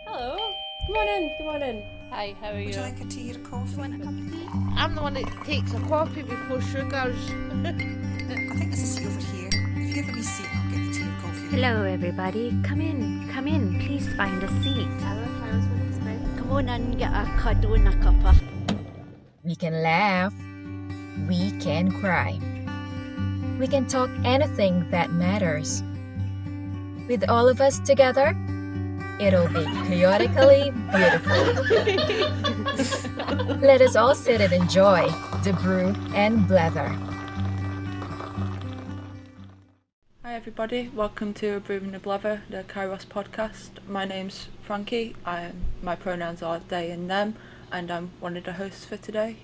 Hello. Come on in, come on in. Hi, how are you? Would you like a tea or coffee? Want a cup of tea? I'm the one that takes a coffee before sugars. I think there's a seat over here. If you give a wee seat, I'll get the tea or coffee. Hello everybody, come in, please find a seat. Hello, Kairos Women. Come on in, get a cuddle and a cuppa. We can laugh. We can cry. We can talk anything that matters. With all of us together, it'll be chaotically beautiful. Let us all sit and enjoy the Brew and Blether. Hi everybody, welcome to Brew and Blether, the Kairos podcast. My name's Frankie. My pronouns are they and them, and I'm one of the hosts for today.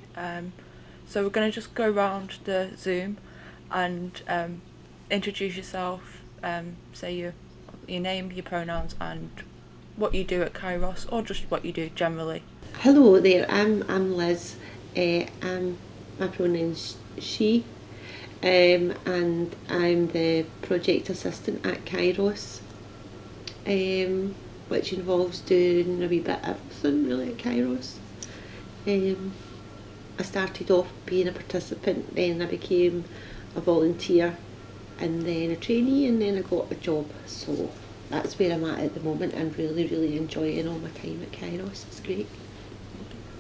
So we're going to just go around the Zoom and introduce yourself, say your name, your pronouns, and what you do at Kairos, or just what you do generally. Hello there, I'm Liz. My pronoun's she, and I'm the project assistant at Kairos, which involves doing a wee bit of everything really at Kairos. I started off being a participant, then I became a volunteer, and then a trainee, and then I got a job. So that's where I'm at the moment, and really enjoying all my time at Kairos. It's great.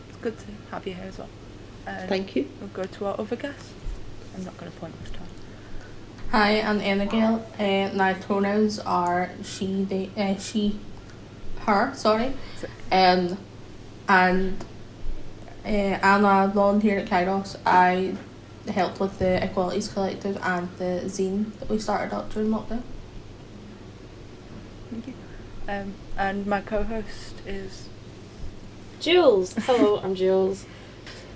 It's good to have you here as well. Thank you. We'll go to our other guest. I'm not going to point this time. Hi, I'm Emmagayle. My pronouns are she, her, sorry. And I'm a volunteer at Kairos. I helped with the Equalities Collective and the zine that we started up during lockdown. Thank you. And my co-host is Jules. Hello, I'm Jules.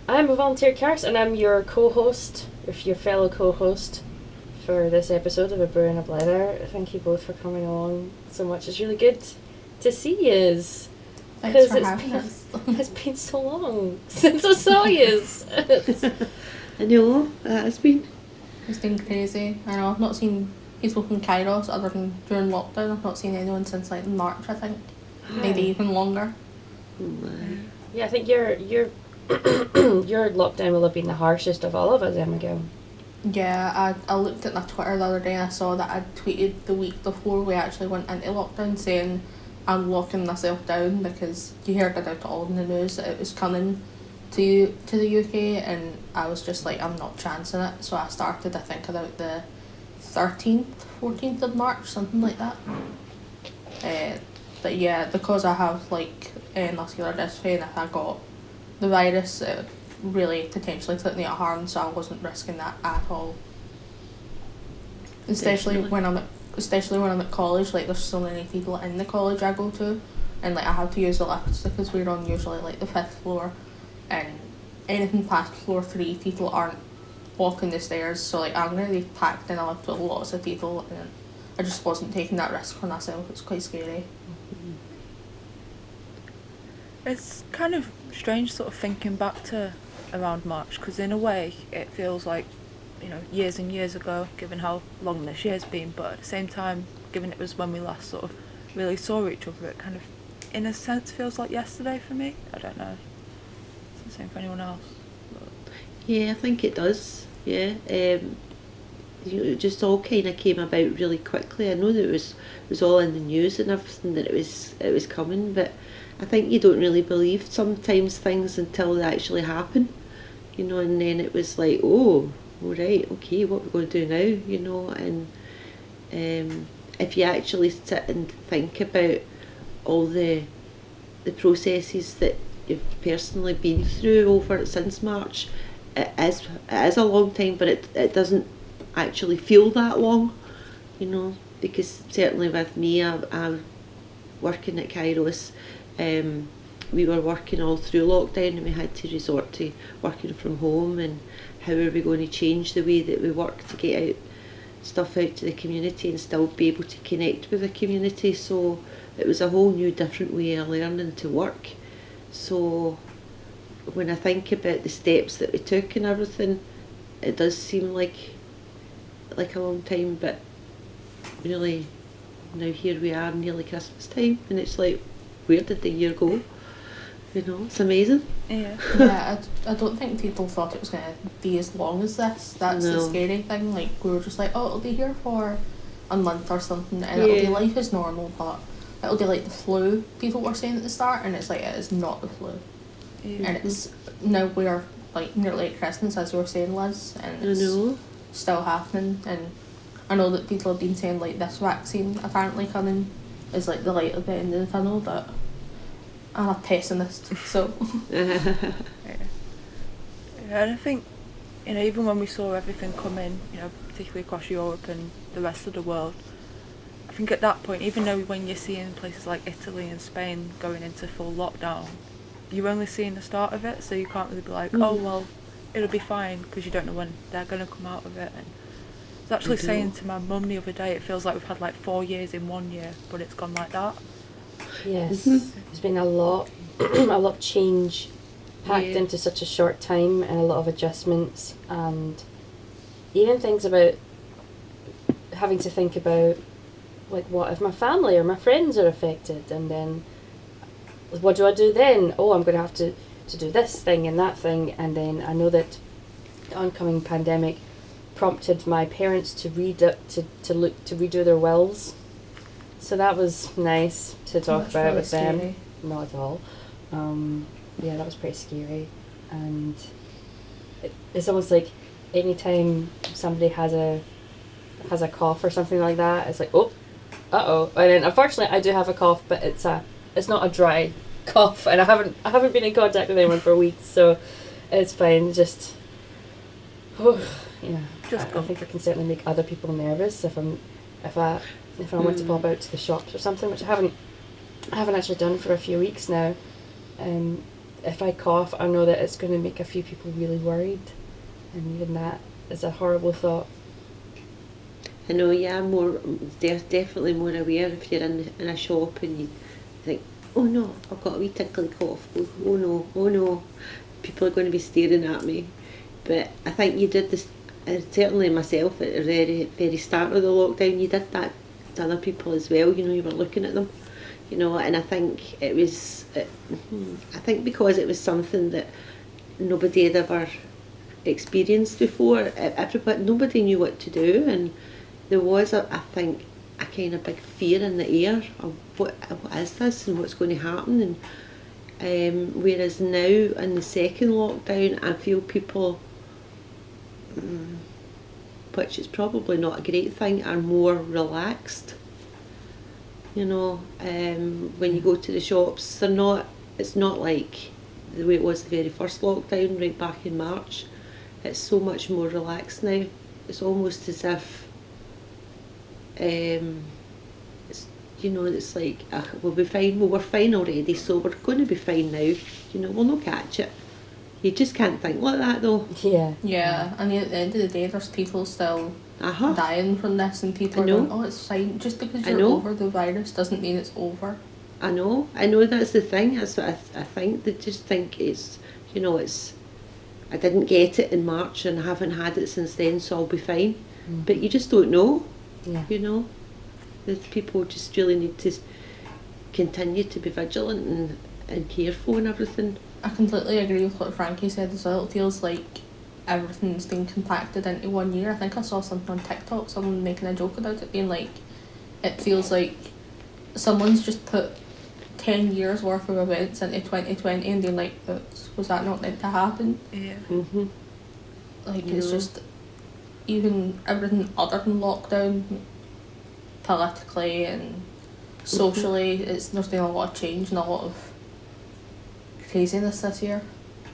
I'm a volunteer at Kairos, and I'm your co-host, if your fellow co-host, for this episode of A Brew and a Blether. Thank you both for coming along so much. It's really good to see yous. Thanks for having us. It's been so long since I saw yous. I know, that has been. It's been crazy. I know, I've not seen people from Kairos other than during lockdown. I've not seen anyone since like March, I think. Maybe even longer. Oh my. Yeah, I think your your lockdown will have been the harshest of all of us, Emmagayle. Yeah, I looked at my Twitter the other day and I saw that I'd tweeted the week before we actually went into lockdown saying I'm locking myself down because you heard about it all in the news that it was coming to the UK, and I was just like, I'm not chancing it. So I started, I think, about the 13th, 14th of March, something like that. But yeah, because I have like muscular dystrophy, and if I got the virus, it would really potentially put me at harm, so I wasn't risking that at all. Especially when I'm at college, like there's so many people in the college I go to, and like I have to use the lifts because we're on usually like the 5th floor, and anything past floor 3 people aren't walking the stairs, so like I'm going to be packed in a lift with lots of people, and I just wasn't taking that risk for myself. It's quite scary. It's kind of strange sort of thinking back to around March, because in a way it feels like, you know, years and years ago, given how long this year's been, but at the same time, given it was when we last sort of really saw each other, it kind of, in a sense, feels like yesterday for me. I don't know. It's the same for anyone else. But Yeah, I think it does. Yeah, it just all kind of came about really quickly. I know that it was all in the news and everything that it was coming, but I think you don't really believe sometimes things until they actually happen, you know. And then it was like, oh, all right, okay, what we're going to do now, you know. And if you actually sit and think about all the processes that you've personally been through over since March, it is a long time, but it doesn't actually feel that long, you know, because certainly with me, I'm working at Kairos. We were working all through lockdown, and we had to resort to working from home, and how are we going to change the way that we work to get out stuff out to the community and still be able to connect with the community. So it was a whole new different way of learning to work. So when I think about the steps that we took and everything, it does seem like a long time, but really now here we are nearly Christmas time, and it's like, where did the year go? You know, it's amazing. Yeah. Yeah, I don't think people thought it was going to be as long as this. That's the No. scary thing. Like, we were just like, oh, it'll be here for a month or something, and it'll be Yeah. life as normal, but it'll be like the flu people were saying at the start, and it's like, it is not the flu. Yeah. And it's, now we're like nearly at Christmas, as you were saying, Liz, and I it's know. still happening. And I know that people have been saying like this vaccine apparently coming is like the light at the end of the tunnel, but I'm a pessimist, so Yeah, and I think, you know, even when we saw everything come in, you know, particularly across Europe and the rest of the world, I think at that point, even though when you're seeing places like Italy and Spain going into full lockdown, you're only seeing the start of it, so you can't really be like, oh well, it'll be fine, because you don't know when they're going to come out of it. And I was actually saying to my mum the other day, it feels like we've had like 4 years in 1 year, but it's gone like that. Yes, there's been a lot, a lot of change packed into such a short time, and a lot of adjustments, and even things about having to think about, like, what if my family or my friends are affected, and then what do I do then? Oh, I'm going to have to do this thing and that thing, and then I know that the oncoming pandemic prompted my parents to redo their wills. So that was nice to talk That's about really with them. scary. Not at all. Yeah, that was pretty scary. And it's almost like anytime somebody has a cough or something like that, it's like, oh, uh-oh. And then unfortunately I do have a cough, but it's not a dry cough, and I haven't been in contact with anyone for weeks, so it's fine. Just yeah. I think I can certainly make other people nervous if I want to pop out to the shops or something, which I haven't actually done for a few weeks now. If I cough, I know that it's going to make a few people really worried, and even that is a horrible thought. I know, yeah, definitely more aware if you're in a shop and you think, oh no, I've got a wee tickly cough. Oh no, people are going to be staring at me. But I think you did this, certainly myself, at the very, very start of the lockdown, you did that to other people as well. You know, you were looking at them, you know, and I think it was, I think because it was something that nobody had ever experienced before, nobody knew what to do, and there was, I think, a kind of big fear in the air of what is this and what's going to happen. And whereas now in the second lockdown, I feel people, which is probably not a great thing, are more relaxed. You know, when you go to the shops, it's not like the way it was the very first lockdown right back in March. It's so much more relaxed now. It's almost as if it's, you know, it's like, we'll be fine, well, we're fine already, so we're going to be fine now, you know, we'll not catch it. You just can't think like that though. Yeah, and at the end of the day, there's people still dying from this, and people are going, oh, it's fine. Just because you're over the virus doesn't mean it's over. I know that's the thing. That's what I think. They just think it's, you know, I didn't get it in March and I haven't had it since then, so I'll be fine. But you just don't know. Yeah. You know, the people just really need to continue to be vigilant and careful and everything. I completely agree with what Frankie said as well. It feels like everything's been compacted into 1 year. I think I saw something on TikTok, someone making a joke about it, being like, it feels like someone's just put 10 years worth of events into 2020 and being like, was that not meant to happen? Yeah. Like, it's just, even everything other than lockdown, politically and socially, there's been a lot of change and a lot of craziness this year.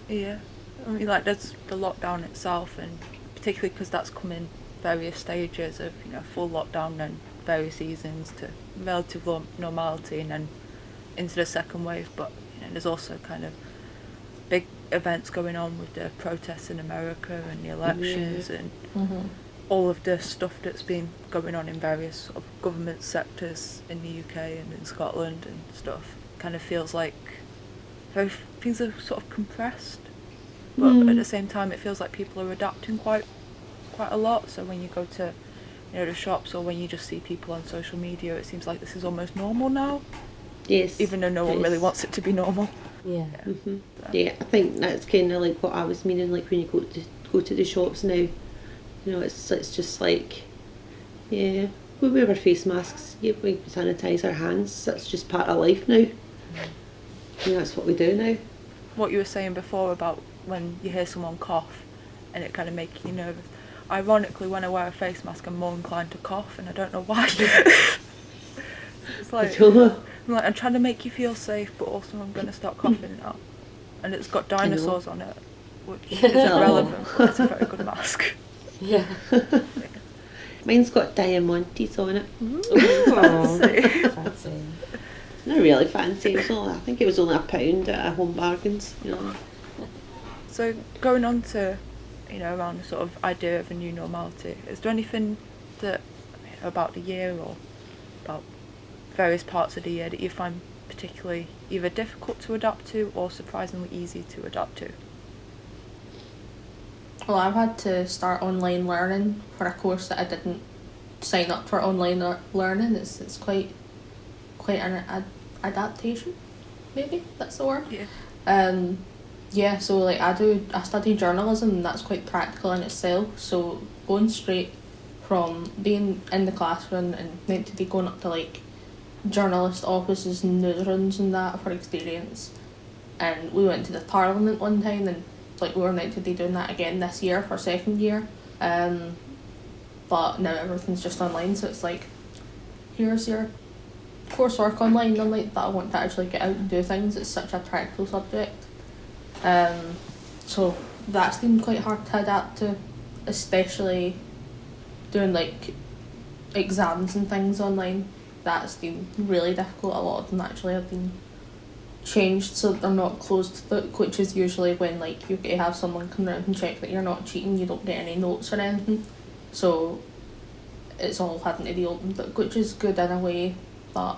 Yeah, I mean, like, there's the lockdown itself, and particularly because that's come in various stages of, you know, full lockdown and various seasons to relative normality and then into the second wave. But, you know, there's also kind of big events going on with the protests in America and the elections and all of the stuff that's been going on in various sort of government sectors in the UK and in Scotland and stuff. Kind of feels like things are sort of compressed, but at the same time it feels like people are adapting quite a lot. So when you go to, you know, the shops, or when you just see people on social media, it seems like this is almost normal now. Yes. even though no one really wants it to be normal. Yeah. Yeah, I think that's kind of like what I was meaning, like when you go to the shops now, you know, it's just like, yeah, we wear our face masks, yeah, we sanitise our hands, that's just part of life now. And that's what we do now. What you were saying before about when you hear someone cough and it kind of makes you nervous. Ironically, when I wear a face mask, I'm more inclined to cough, and I don't know why. It's like, I'm trying to make you feel safe, but also I'm going to start coughing now. And it's got dinosaurs on it, which isn't relevant, but it's a very good mask. Yeah. Mine's got diamantes on it. Fancy. Not really fancy. I think it was only £1 at Home Bargains. You know. So going on to, around the sort of idea of a new normality, is there anything that about the year or about various parts of the year that you find particularly either difficult to adapt to or surprisingly easy to adapt to? Well, I've had to start online learning for a course that I didn't sign up for online learning. It's quite an adaptation, maybe that's the word. Yeah. Yeah, so like I study journalism, and that's quite practical in itself. So going straight from being in the classroom and meant to be going up to like journalist offices and newsrooms and that for experience, and we went to the Parliament one time, and like we were meant to be doing that again this year for second year, but now everything's just online, so it's like, here's your coursework online, and like that I want to actually get out and do things. It's such a practical subject, so that's been quite hard to adapt to, especially doing like exams and things online. That's been really difficult. A lot of them actually have been changed so they're not closed book, which is usually when like you get to have someone come around and check that you're not cheating, you don't get any notes or anything. So it's all having to be open book, which is good in a way, but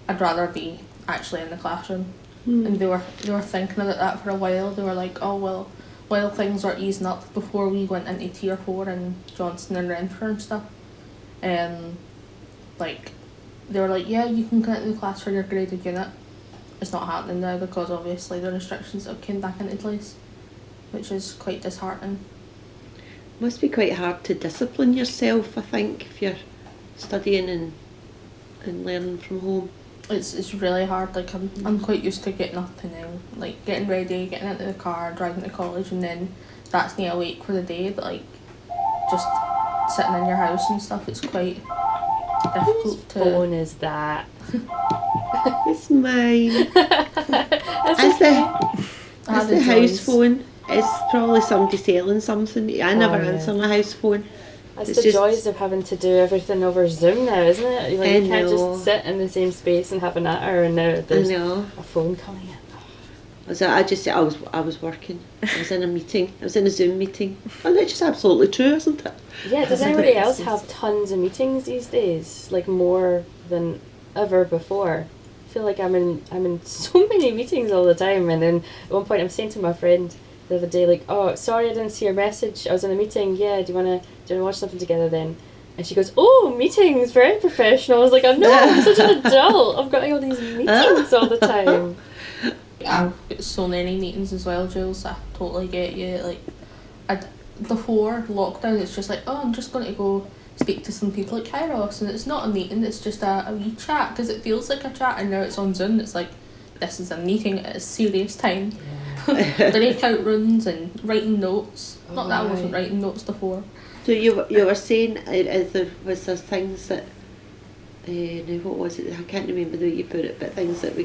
I'd rather be actually in the classroom. And they were thinking about that for a while. They were like, oh well, while things were easing up before we went into tier 4 and Johnston and Renfrew and stuff, like they were like, yeah, you can come into the class for your graded unit. It's not happening now because obviously the restrictions have came back into place, which is quite disheartening. Must be quite hard to discipline yourself, I think, if you're studying and learning from home. It's really hard. Like I'm quite used to getting up and then like getting ready, getting into the car, driving to college, and then that's me awake for the day. But like just sitting in your house and stuff, it's quite difficult to. Whose phone is that? It's mine. It's the house phone. It's probably somebody selling something. I never answer my house phone. It's the joys of having to do everything over Zoom now, isn't it? Like, you can't just sit in the same space and have an hour, and now there's a phone coming in. I was working. I was in a meeting. I was in a Zoom meeting. And that's just absolutely true, isn't it? Yeah, does anybody else have tons of meetings these days? Like more than ever before? I feel like I'm in so many meetings all the time, and then at one point I'm saying to my friend the other day, like, oh, sorry I didn't see your message, I was in a meeting, do you wanna watch something together then? And she goes, oh, meetings, very professional. I was like, I'm such an adult, I've got all these meetings all the time. I've got so many meetings as well, Jules. I totally get you. Like, before lockdown, it's just like, oh, I'm just going to go speak to some people at Kairos, and it's not a meeting, it's just a wee chat, because it feels like a chat, and now it's on Zoom. It's like, this is a meeting at a serious time. Breakout rooms and writing notes. Not that I wasn't writing notes before. So you were saying, there things that, now what was it? I can't remember the way you put it, but things that we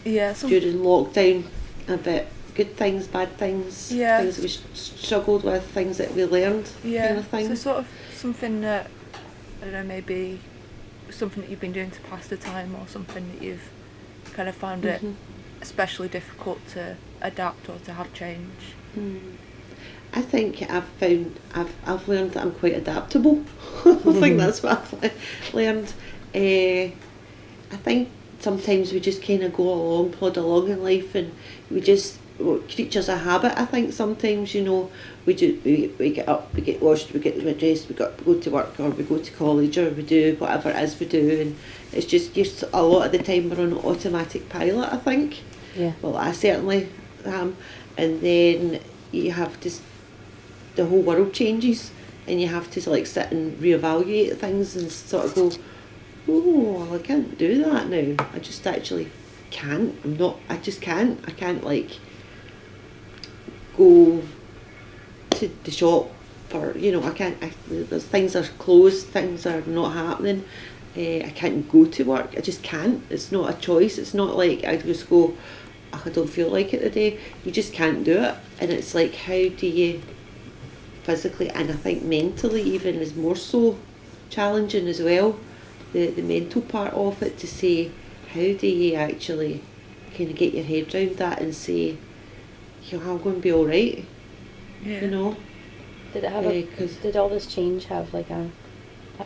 during lockdown, a bit good things, bad things, things that we struggled with, things that we learned, kind of thing. So sort of something that, I don't know, maybe something that you've been doing to pass the time, or something that you've kind of found it especially difficult to adapt or to have change. I think I've learned that I'm quite adaptable. I think that's what I've learned. I think sometimes we just kind of go along, plod along in life, and we just creatures of habit. I think sometimes, you know, we get up, we get washed, we get dressed, we go to work, or we go to college, or we do whatever it is we do, and it's just a lot of the time we're on automatic pilot, I think. Yeah. Well, I certainly am. And then you have to, the whole world changes, and you have to like sit and reevaluate things and sort of go, oh, well, I can't do that now. I just actually can't. I just can't. I can't like go to the shop for, you know, I can't, there's things are closed, things are not happening. I can't go to work. I just can't. It's not a choice. It's not like I just go, oh, I don't feel like it today. You just can't do it. And it's like, how do you physically, and I think mentally even is more so challenging as well, the mental part of it, to say, how do you actually kind of get your head around that and say, you know, I'm going to be all right. Yeah. You know. Did it have did all this change have like a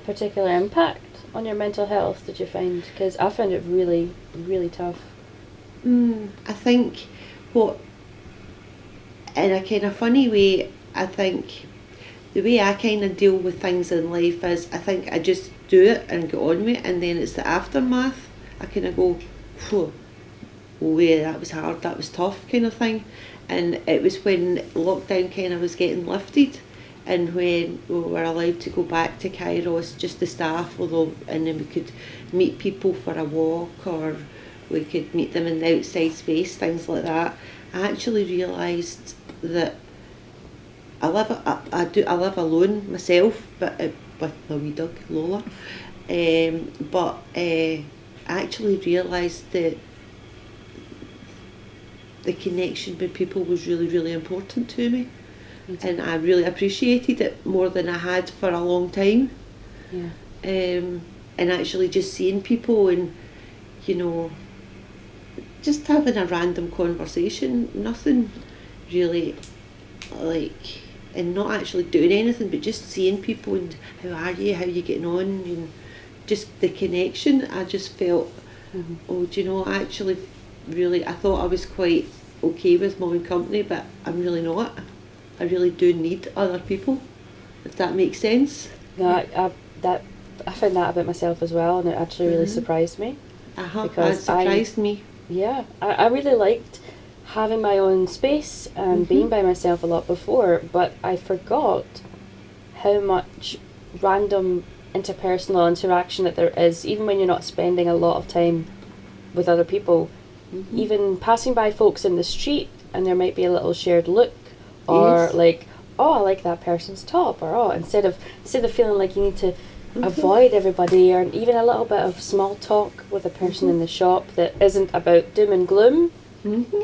particular impact on your mental health, did you find? Because I found it really, really tough. I think in a kind of funny way, I think the way I kind of deal with things in life is, I think I just do it and get on with it, and then it's the aftermath. I kind of go, whew, oh yeah, that was hard, that was tough, kind of thing. And it was when lockdown kind of was getting lifted, and when we were allowed to go back to Kairos, just the staff, and then we could meet people for a walk, or we could meet them in the outside space, things like that. I actually realised that I live alone myself, but with my wee dog Lola. But I actually realised that the connection with people was really, really important to me, and I really appreciated it more than I had for a long time. Yeah. And actually just seeing people and, you know, just having a random conversation, nothing really like, and not actually doing anything, but just seeing people and how are you, how you getting on, and just the connection. I just felt, oh, do you know, I actually really, I thought I was quite okay with my own company, but I'm really not. I really do need other people, if that makes sense. No, I found that about myself as well, and it actually really surprised me. It surprised me. Yeah, I really liked having my own space and being by myself a lot before, but I forgot how much random interpersonal interaction that there is, even when you're not spending a lot of time with other people. Even passing by folks in the street, and there might be a little shared look, or like, oh, I like that person's top, or oh, instead of feeling like you need to avoid everybody, or even a little bit of small talk with a person in the shop that isn't about doom and gloom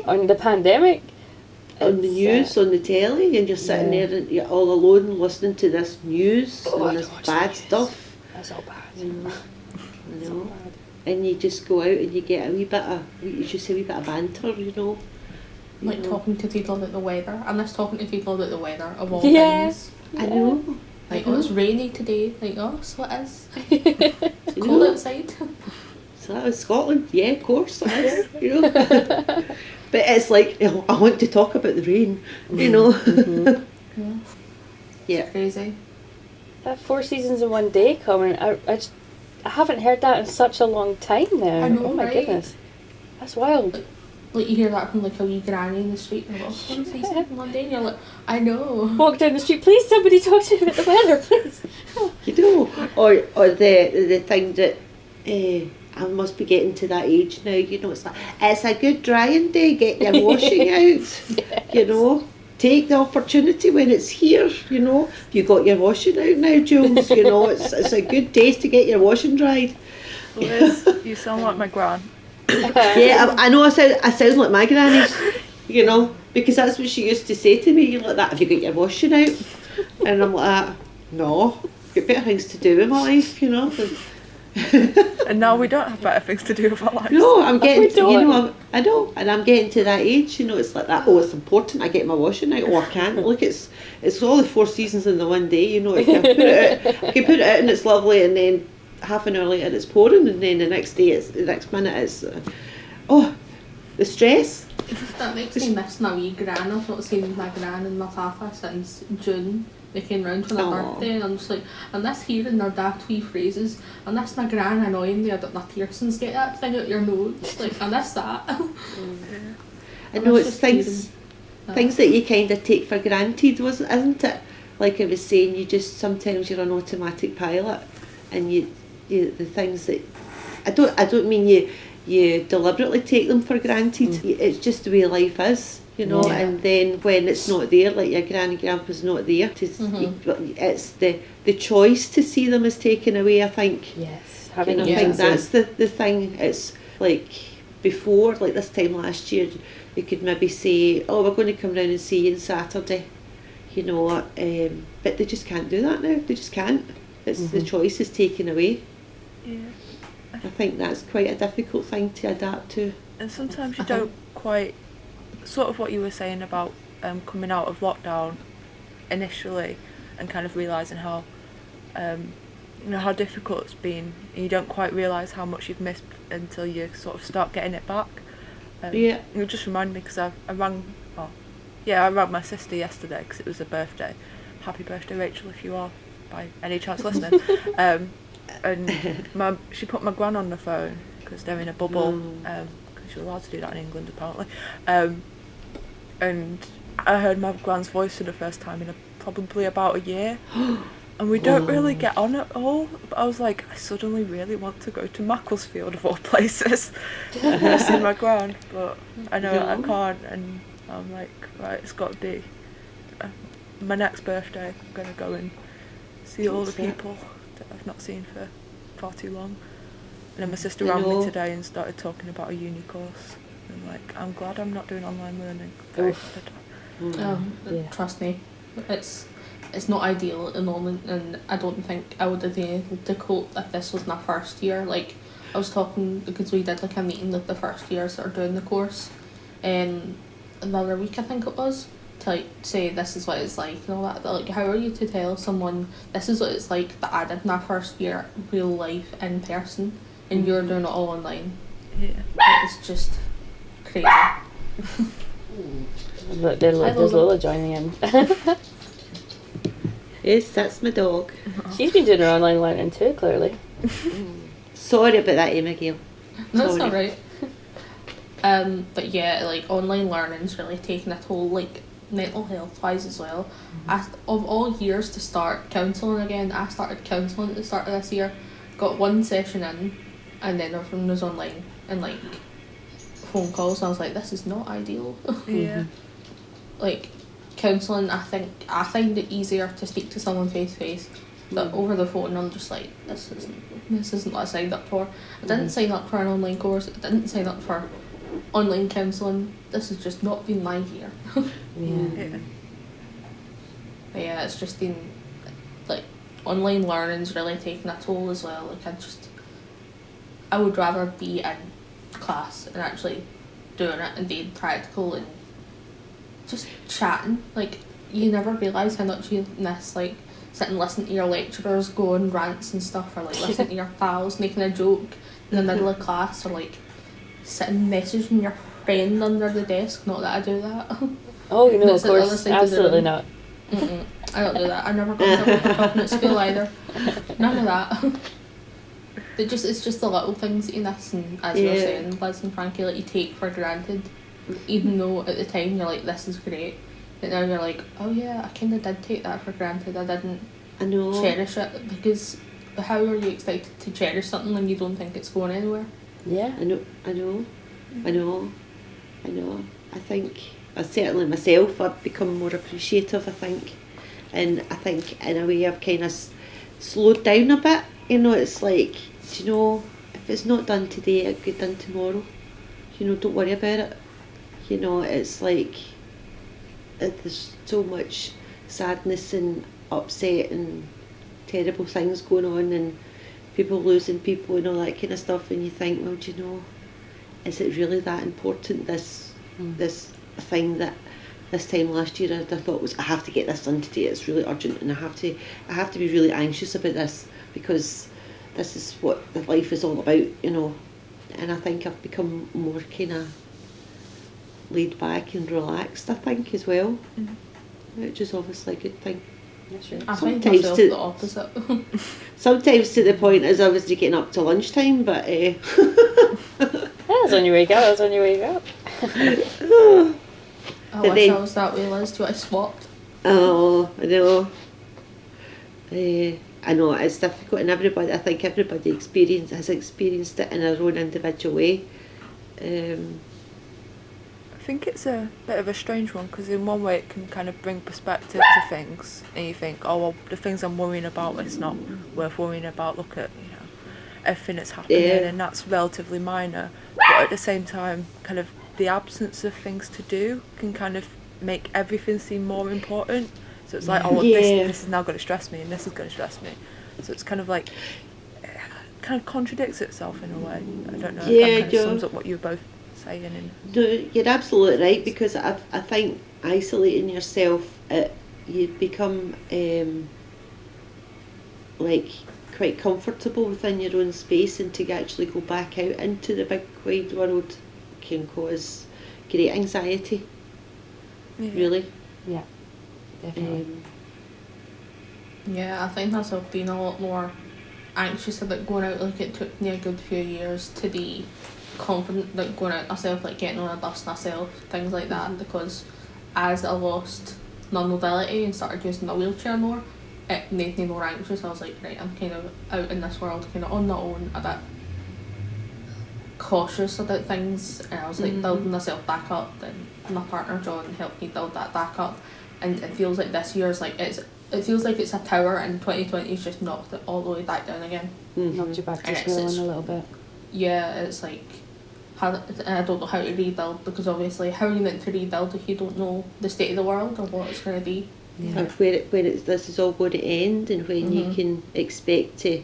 on the pandemic. On the news, on the telly, and you're sitting there and you're all alone listening to this news and this bad stuff. That's all bad. You know. And you just go out and you get a wee bit of, you should say, a wee bit of banter, you know. Like talking to people about the weather. I miss talking to people about the weather of all Yes. things. I know. Like, oh, it's rainy today. Like, oh, so it is. It's cold outside. So that was Scotland. Yeah, of course it is. You know. But it's like, you know, I want to talk about the rain, you know. Yeah. It's crazy. That 4 seasons in one day comment, I haven't heard that in such a long time now. I know, oh my right? goodness. That's wild. Like, you hear that from like a wee granny in the street, and you're like, 4 seasons in one day, and you're like, I know. Walk down the street, please somebody talk to me about the weather, please. You know, or the thing that I must be getting to that age now, you know, it's like, it's a good drying day, get your washing out, Yes. you know, take the opportunity when it's here, you know. You got your washing out now, Jules, you know, it's a good day to get your washing dried. Liz, you sound like my gran. Yeah, I know I sound like my granny, you know, because that's what she used to say to me, like that, have you got your washing out? And I'm like, no, I've got better things to do in my life, you know. And now we don't have better things to do with our lives. No, I'm getting, don't. you know, I know, and I'm getting to that age, you know, it's like that, oh, it's important, I get my washing out, oh, I can't, look, it's all the 4 seasons in the one day, you know, I can put it out and it's lovely, and then half an hour later it's pouring, and then the next minute it's, oh, the stress. That makes me miss my wee gran. I've not seen my gran and my papa since June. They came round for their Aw. birthday, and I'm just like, and this hearing their daft wee phrases, and that's my gran annoying me that my piercings get that thing out your nose, like, and that's that. I know it's just things that you kind of take for granted, isn't it? Like I was saying, you just sometimes you're an automatic pilot, and you the things that I don't mean you deliberately take them for granted. It's just the way life is, you know. Yeah. And then when it's not there, like your granny grandpa's not there, it's the choice to see them is taken away. I think. Yes, I think that's the thing. It's like before, like this time last year, you could maybe say, oh, we're going to come round and see you on Saturday, you know, but they just can't do that now. They just can't. It's the choice is taken away. Yeah. I think that's quite a difficult thing to adapt to. And sometimes you don't quite, sort of what you were saying about coming out of lockdown initially and kind of realising how, how difficult it's been. You don't quite realise how much you've missed until you sort of start getting it back. Yeah. It just reminded me because I rang my sister yesterday because it was her birthday. Happy birthday, Rachel, if you are by any chance listening. And she put my gran on the phone because they're in a bubble, because you're allowed to do that in England apparently. And I heard my gran's voice for the first time in probably about a year. And we don't really get on at all. But I was like, I suddenly really want to go to Macclesfield of all places to see my gran, but I know I can't. And I'm like, right, it's got to be my next birthday. I'm going to go and see all the people that I've not seen for far too long. And then my sister rang me today and started talking about a uni course. And I'm like, I'm glad I'm not doing online learning. Very glad. Trust me, it's not ideal at the moment, and I don't think I would have been able to cope if this was my first year. Like, I was talking, because we did like a meeting with the first years that are doing the course another week I think it was, to like say this is what it's like and all that. But like, how are you to tell someone this is what it's like that I did my first year real life in person and you're doing it all online? Yeah. It's just crazy. Look, there's Lola joining in. Yes, that's my dog. She's been doing her online learning too, clearly. Sorry about that, Emmagayle. That's alright. But yeah, like online learning's really taken a toll, like mental health wise as well. Of all years to start counselling again, I started counselling at the start of this year, got one session in, and then everything was online and like phone calls, and I was like, this is not ideal. Yeah. Like counselling, I find it easier to speak to someone face to face, but over the phone I'm just like, this isn't what I signed up for. I didn't sign up for an online course, I didn't sign up for online counselling. This has just not been my year. Yeah. But yeah, it's just been like online learning's really taken a toll as well. Like I would rather be in class and actually doing it and being practical and just chatting. Like, you never realise how much you miss, like, sitting and listening to your lecturers go on rants and stuff, or like listening to your pals making a joke in the middle of class, or like sitting messaging your friend under the desk. Not that I do that. Oh, you know, That's of course, absolutely not. I don't do that. I never got into what talking at school either. None of that. It's just the little things that you miss, and as you were saying, Liz and Frankie, like, you take for granted, even though at the time you're like, this is great, but now you're like, oh yeah, I kind of did take that for granted. I didn't cherish it, because how are you expected to cherish something when you don't think it's going anywhere? Yeah. I know. I think, certainly myself, I've become more appreciative, I think. And I think in a way I've kind of slowed down a bit. You know, it's like, you know, if it's not done today, it'll get done tomorrow. You know, don't worry about it. You know, it's like, there's so much sadness and upset and terrible things going on, and people losing people and all that kind of stuff, and you think, well, do you know, is it really that important, this thing that this time last year I thought was, I have to get this done today, it's really urgent, and I have to be really anxious about this, because this is what the life is all about, you know. And I think I've become more kind of laid back and relaxed, I think, as well. Mhm. Which is obviously a good thing. That's right. I find Sometimes myself to- the opposite. Sometimes to the point as I was getting up to lunchtime, but That was when you wake up. That was when you wake up. I But wish then- I was that way, Liz. Do I swapped? oh, I know. I know it's difficult, and I think everybody has experienced it in their own individual way. I think it's a bit of a strange one because in one way it can kind of bring perspective to things, and you think, oh well, the things I'm worrying about, it's not worth worrying about. Look at everything that's happening, Yeah. and that's relatively minor. But at the same time, kind of the absence of things to do can kind of make everything seem more important. So it's like, oh well, Yeah. this is now going to stress me, and this is going to stress me. So it's kind of like, kind of contradicts itself in a way. I don't know if Yeah, that kind yeah. of sums up what you were both saying. And No, you're absolutely right, because I think isolating yourself, you become like quite comfortable within your own space, and to actually go back out into the big wide world can cause great anxiety. yeah. Really. Yeah, definitely. Yeah, I find myself being a lot more anxious about going out. Like, it took me a good few years to be confident, like going out myself, like getting on a bus myself, things like that, because as I lost my mobility and started using my wheelchair more, it made me more anxious. I was like, right, I'm kind of out in this world, kind of on my own, a bit cautious about things, and I was like building myself back up, and my partner John helped me build that back up, and it feels like this year's like it feels like it's a tower, and 2020's just knocked it all the way back down again. Knocked you back to And square it's- one a little bit. Yeah, it's like, and I don't know how to rebuild, because obviously how are you meant to rebuild if you don't know the state of the world or what it's going to be? Of this is all going to end, and when you can expect to.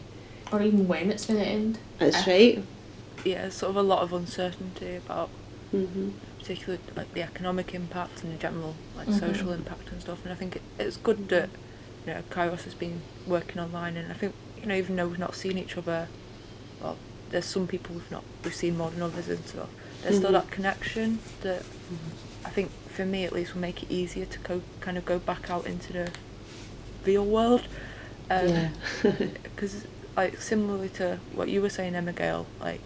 Or even when it's going to end. That's right. Yeah, sort of a lot of uncertainty about Mhm. particularly like the economic impact and the general like social impact and stuff. And I think it's good that Kairos has been working online, and I think even though we've not seen each other, well, there's some people we've seen more than others and stuff. There's still that connection that I think for me at least will make it easier to kind of go back out into the real world. Yeah. Because like similarly to what you were saying, Emmagayle, like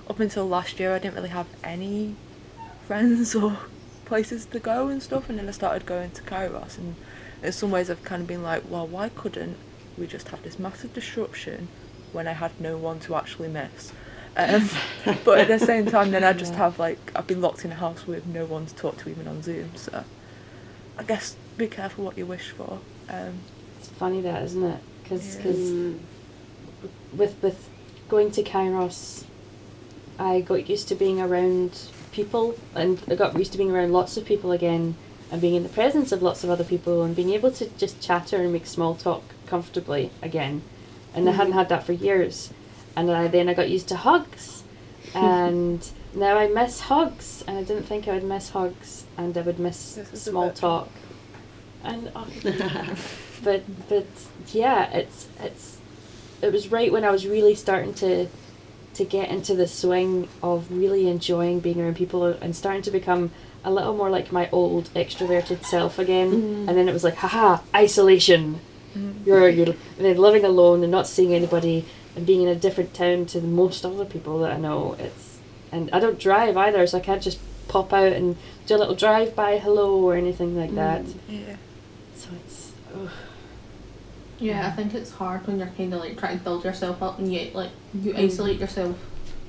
up until last year I didn't really have any friends or places to go and stuff, and then I started going to Kairos, and in some ways I've kind of been like, well, why couldn't we just have this massive disruption when I had no one to actually miss? But at the same time then I just have I've been locked in a house with no one to talk to, even on Zoom, so I guess be careful what you wish for. It's funny that, isn't it? Because Yeah. with going to Kairos, I got used to being around people, and I got used to being around lots of people again, and being in the presence of lots of other people, and being able to just chatter and make small talk comfortably again. And I hadn't had that for years. And then I got used to hugs, and now I miss hugs, and I didn't think I would miss hugs, and I would miss This is a small bit- talk. And but yeah, it was right when I was really starting to get into the swing of really enjoying being around people and starting to become a little more like my old extroverted self again. And then it was like, haha, isolation. You're and then living alone and not seeing anybody and being in a different town to most other people that I know. And I don't drive either, so I can't just pop out and do a little drive-by hello or anything like that. Yeah. So it's Yeah, I think it's hard when you're kind of like trying to build yourself up, and yet you isolate yourself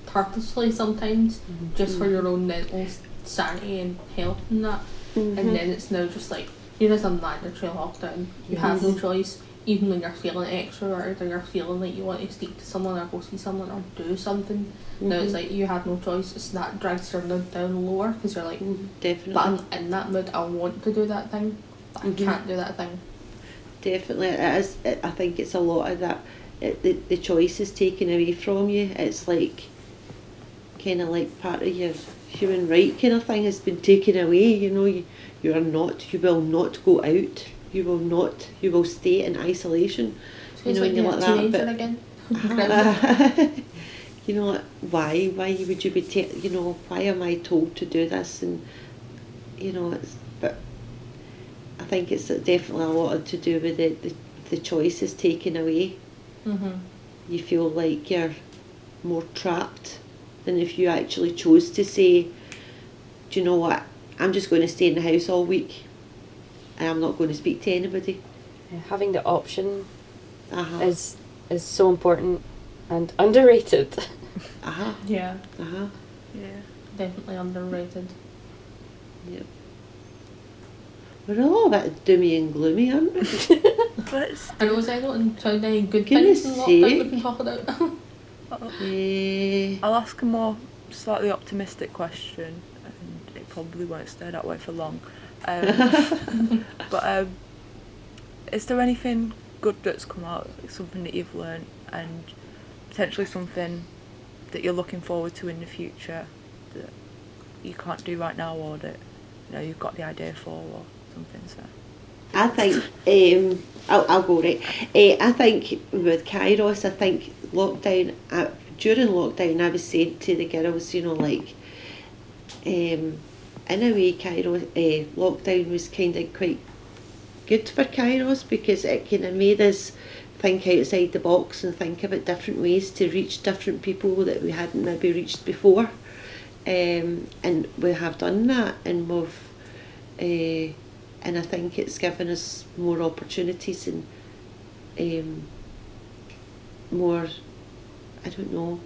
purposefully sometimes just for your own mental sanity and health and that. And then it's now just like you're in a mandatory lockdown. You have no choice, even when you're feeling extroverted or you're feeling like you want to speak to someone or go see someone or do something. Now it's like you have no choice. It's that drags your mood down lower because you're like, Definitely. but I'm in that mood. I want to do that thing, but I can't do that thing. Definitely, it is. I think it's a lot of that. The choice is taken away from you. It's like kind of like part of your human right kind of thing has been taken away. You will not go out. You will stay in isolation. Feels like and you're you're a like teenager that, again. why would you be why am I told to do this, and but I think it's definitely a lot to do with the choices taken away. Mhm. You feel like you're more trapped than if you actually chose to say, do you know what, I'm just going to stay in the house all week and I'm not going to speak to anybody. Having the option Uh-huh. is so important and underrated. Uh-huh. Yeah, Uh-huh. Yeah. definitely underrated. Yep. We're all a bit doomy and gloomy, aren't we? But it's, I know, is anyone found any good Goodness things in lockdown we sake. can talk about? I'll ask a more slightly optimistic question, and it probably won't stay that way for long. But is there anything good that's come out, like something that you've learned, and potentially something that you're looking forward to in the future that you can't do right now, or that you've got the idea for, or something? So I think, I'll go right. I think with Kairos, I think during lockdown I was saying to the girls, in a way Kairos, lockdown was kind of quite good for Kairos because it kind of made us think outside the box and think about different ways to reach different people that we hadn't maybe reached before. And we have done that, and and I think it's given us more opportunities and more, I don't know,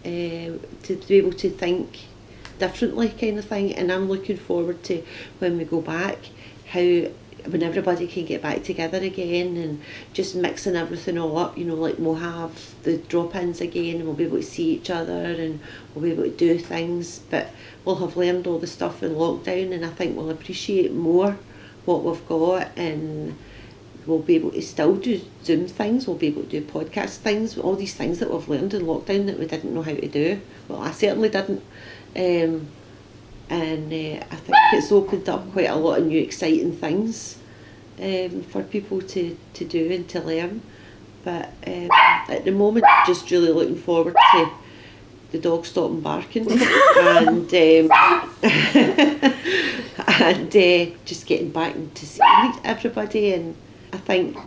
to be able to think differently kind of thing. And I'm looking forward to when we go back, when everybody can get back together again and just mixing everything all up, like we'll have the drop-ins again and we'll be able to see each other and we'll be able to do things, but we'll have learned all the stuff in lockdown, and I think we'll appreciate more what we've got, and we'll be able to still do Zoom things, we'll be able to do podcast things, all these things that we've learned in lockdown that we didn't know how to do. Well, I certainly didn't. And I think it's opened up quite a lot of new exciting things for people to do and to learn. But at the moment, just really looking forward to the dog stopping barking and just getting back to seeing everybody. And I think,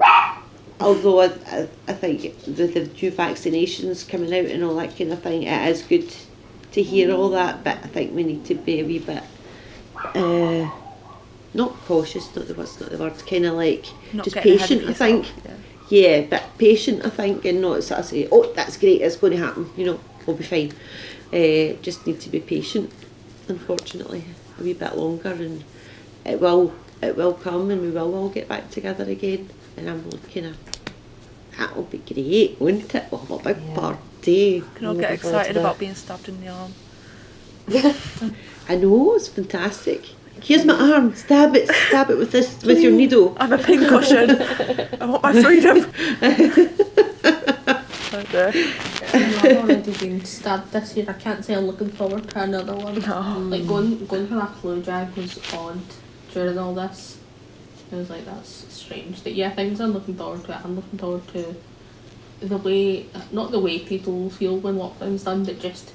although I think the new vaccinations coming out and all that kind of thing, it is good to hear all that, but I think we need to be a wee bit not cautious, not the word, kind of like not just getting ahead of patient, I think. yourself, Yeah, but patient, I think, and not sort of say, oh, that's great, it's going to happen, we'll be fine. Just need to be patient, unfortunately, a wee bit longer, and it will come, and we will all get back together again. And I'm looking at that'll be great, won't it? We'll have a big party. Can all get excited about being stabbed in the arm. I know, it's fantastic. Here's my arm, stab it with your needle. I'm a pincushion. I want my freedom. I've already been stabbed this year. I can't say I'm looking forward to another one. No. Like going for a flu jab was odd during all this. I was like, that's strange. But yeah, things I'm looking forward to. I'm looking forward to the way, not the way people feel when lockdown's done, but just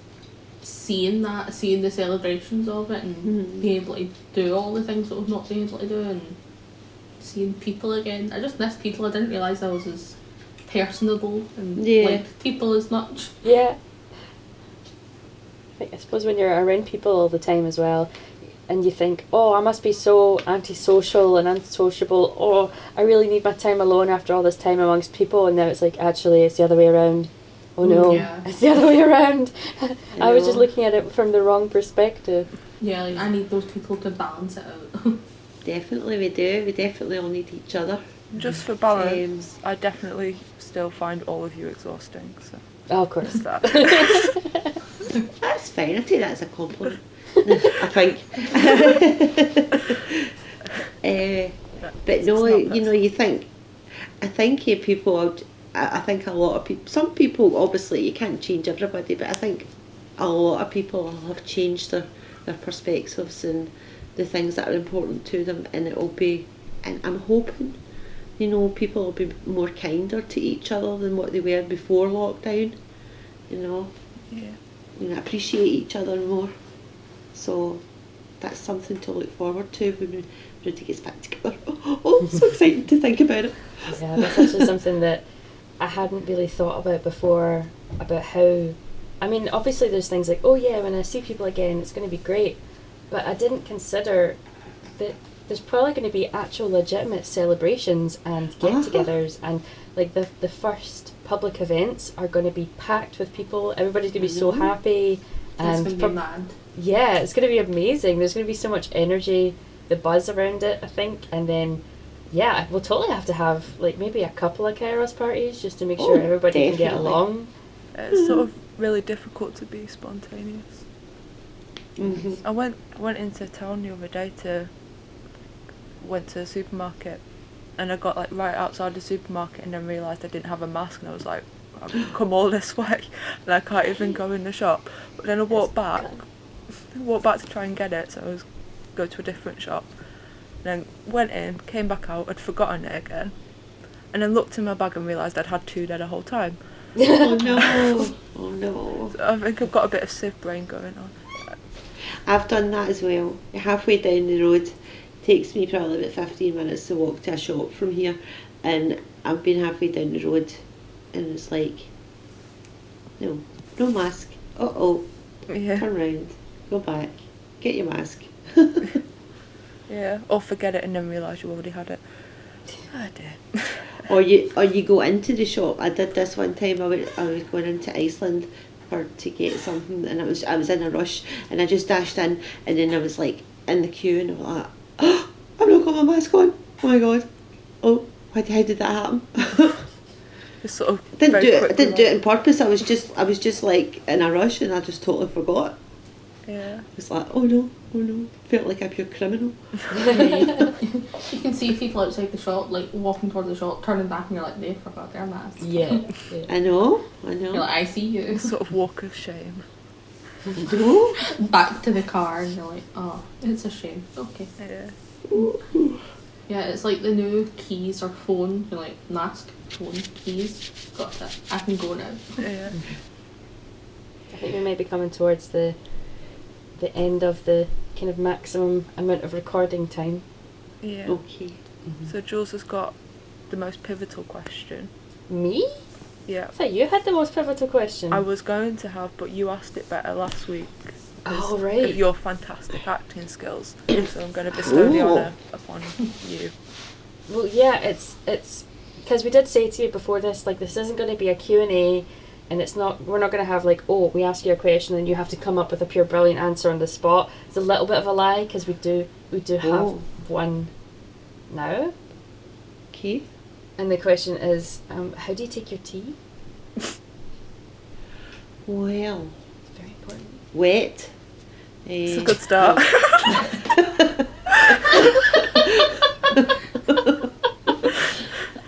seeing the celebrations of it and being able to do all the things that we've not been able to do, and seeing people again. I just miss people. I didn't realise I was as personable and liked people as much. Yeah. I suppose when you're around people all the time as well, and you think, oh, I must be so antisocial and unsociable, oh, I really need my time alone after all this time amongst people, and now it's like, actually, it's the other way around. Oh no, it's the other way around. I was just looking at it from the wrong perspective. Yeah, like I need those people to balance it out. Definitely we do. We definitely all need each other. Just for balance, I definitely still find all of you exhausting. So. Oh, of course. That's fine. I take that as a compliment. I think. But no, you think. I think people. I think a lot of people. Some people, obviously, you can't change everybody, but I think a lot of people have changed their perspectives and the things that are important to them, and it will be. And I'm hoping, people will be more kinder to each other than what they were before lockdown. Yeah. Appreciate each other more. So that's something to look forward to when Rudy gets back together. Oh, so excited to think about it. Yeah, that's actually something that I hadn't really thought about before, about how, I mean, obviously there's things like, oh yeah, when I see people again, it's going to be great, but I didn't consider that there's probably going to be actual legitimate celebrations and get-togethers, and like the first public events are going to be packed with people. Everybody's going to be so happy, and It's going to be mad. yeah, it's going to be amazing. There's going to be so much energy, the buzz around it, I think, and then yeah, we'll totally have to have like maybe a couple of Kairos parties just to make sure everybody can get definitely. along. It's sort of really difficult to be spontaneous. Mm-hmm. I went into town the other day went to the supermarket, and I got like right outside the supermarket and then realised I didn't have a mask, and I was like, I've come all this way and I can't even go in the shop. But then I walked back to try and get it, so I was go to a different shop. Then went in, came back out, I'd forgotten it again, and then looked in my bag and realised I'd had 2 there the whole time. Oh no! Oh no! So I think I've got a bit of sieve brain going on. I've done that as well. Halfway down the road, takes me probably about 15 minutes to walk to a shop from here, and I've been halfway down the road, and it's like, no mask. Yeah. Turn round, go back, get your mask. Yeah, or forget it and then realise you already had it. Oh dear. Or you go into the shop. I did this one time. I was going into Iceland to get something, and I was in a rush, and I just dashed in, and then I was like in the queue, and I was like, oh, I've not got my mask on. Oh my god. Oh, how did that happen? Just sort of I didn't do it on purpose. I was just like in a rush, and I just totally forgot. Yeah. It's like, oh no, felt like a pure criminal. You can see people outside the shop, like walking towards the shop, turning back, and you're like, they forgot their mask. Yeah. I know. You're like, I see you. Sort of walk of shame. No. Back to the car, and you're like, oh, it's a shame. Okay. Yeah. Yeah, it's like the new keys or phone. You're like, mask, phone, keys. Got it. I can go now. Yeah. I think we might be coming towards the end of the kind of maximum amount of recording time. Yeah. Okay. So Jules has got the most pivotal question. Me? Yeah. I thought you had the most pivotal question. I was going to have, but you asked it better last week. Oh, Of right. your fantastic acting skills. So I'm going to bestow the honour upon you. Well, yeah, it's because we did say to you before this, like, this isn't going to be a Q&A, and we're not going to have like, oh, we ask you a question and you have to come up with a pure brilliant answer on the spot. It's a little bit of a lie, because we do have one now. Okay. And the question is, how do you take your tea? Well, It's very important. wet. It's a good start.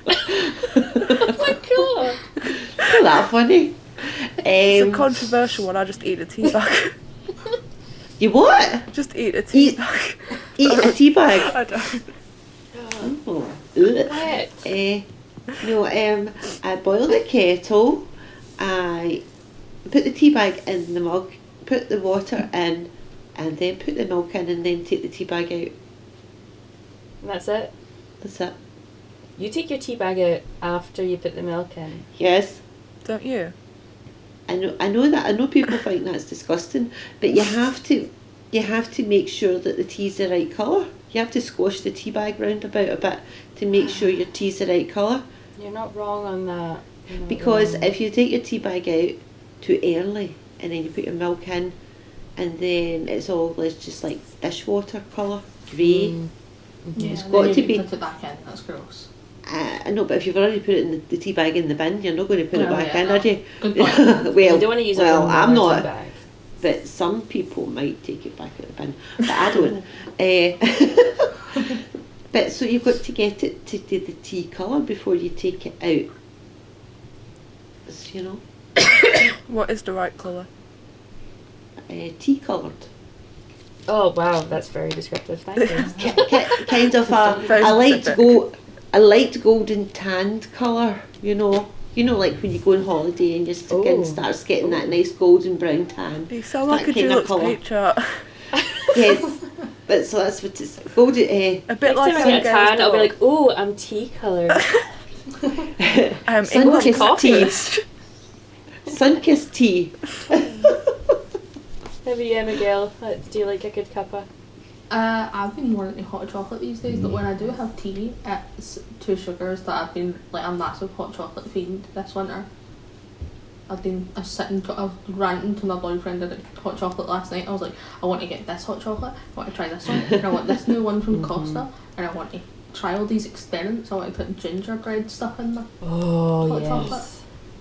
Oh my god! Isn't that funny? It's a controversial one. I just eat a tea bag. You what? Just eat a tea Eat- bag. Eat a tea bag? I don't. Oh. Ugh. Wet. No, I boil the kettle, I put the tea bag in the mug, put the water in, and then put the milk in, and then take the tea bag out. And that's it. That's it. You take your tea bag out after you put the milk in. Yes. Don't you? I know that. I know people think that's disgusting, but you have to make sure that the tea's the right colour. You have to squash the tea bag round about a bit to make sure your tea's the right colour. You're not wrong on that. You're not Because wrong. if you take your tea bag out too early and then you put your milk in, and then it's all just like dishwater colour, grey. Yeah, It's and got then to you be. put it back in. That's gross. I know, but if you've already put it in the tea bag in the bin, you're not going to put it No, back yeah, in, no. are you? Good point. Well, You don't want to use a well, bin I'm or a not. tea bag. But some people might take it back at the bin, but I don't. But so you've got to get it to the tea colour before you take it out. You know, What is the right colour? tea coloured. Oh wow, that's very descriptive. Thank you. Kind of Very a specific. light golden tanned colour. You know, like when you go on holiday and your skin Oh. starts getting that nice golden brown tan. You sound That like a kind of Jules colour. page chart. Yes, But so that's what it's golden. A bit like Next time I get a Emmagale's tan, I'll be dog. like, oh, I'm tea colour. English sun-kissed tea. Sun-kissed tea. Maybe Emmagayle, do you like a good cuppa? I've been more into hot chocolate these days, but when I do have tea, it's 2 sugars that I've been like a massive hot chocolate fiend this winter. I was ranting to my boyfriend about hot chocolate last night. I was like, I want to get this hot chocolate, I want to try this one, and I want this new one from Costa, and I want to try all these experiments. I want to put gingerbread stuff in the hot chocolate.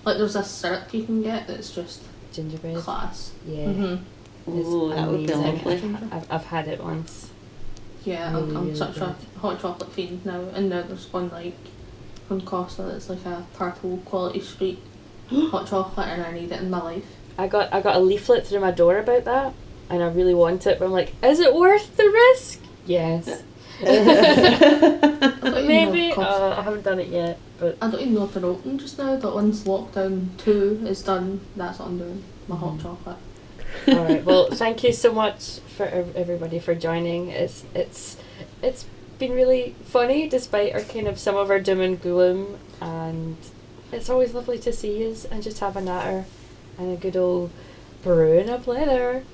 Like there's this syrup you can get that's just Gingerbread. class. Yeah. Mm-hmm. Oh, that would be amazing. lovely. I've had it once. Yeah, Really, I'm really such good. a hot chocolate fiend now, and now there's one like from Costa that's like a Purple Quality Street hot chocolate, and I need it in my life. I got a leaflet through my door about that, and I really want it, but I'm like, is it worth the risk? Yes. Maybe. I haven't done it yet, but I don't even know if they're open just now, but once lockdown 2 is done, that's what I'm doing, my hot chocolate. all right. Well, thank you so much for everybody for joining. It's been really funny despite our kind of some of our doom and gloom, and it's always lovely to see you and just have a natter and a good old brew and a blether.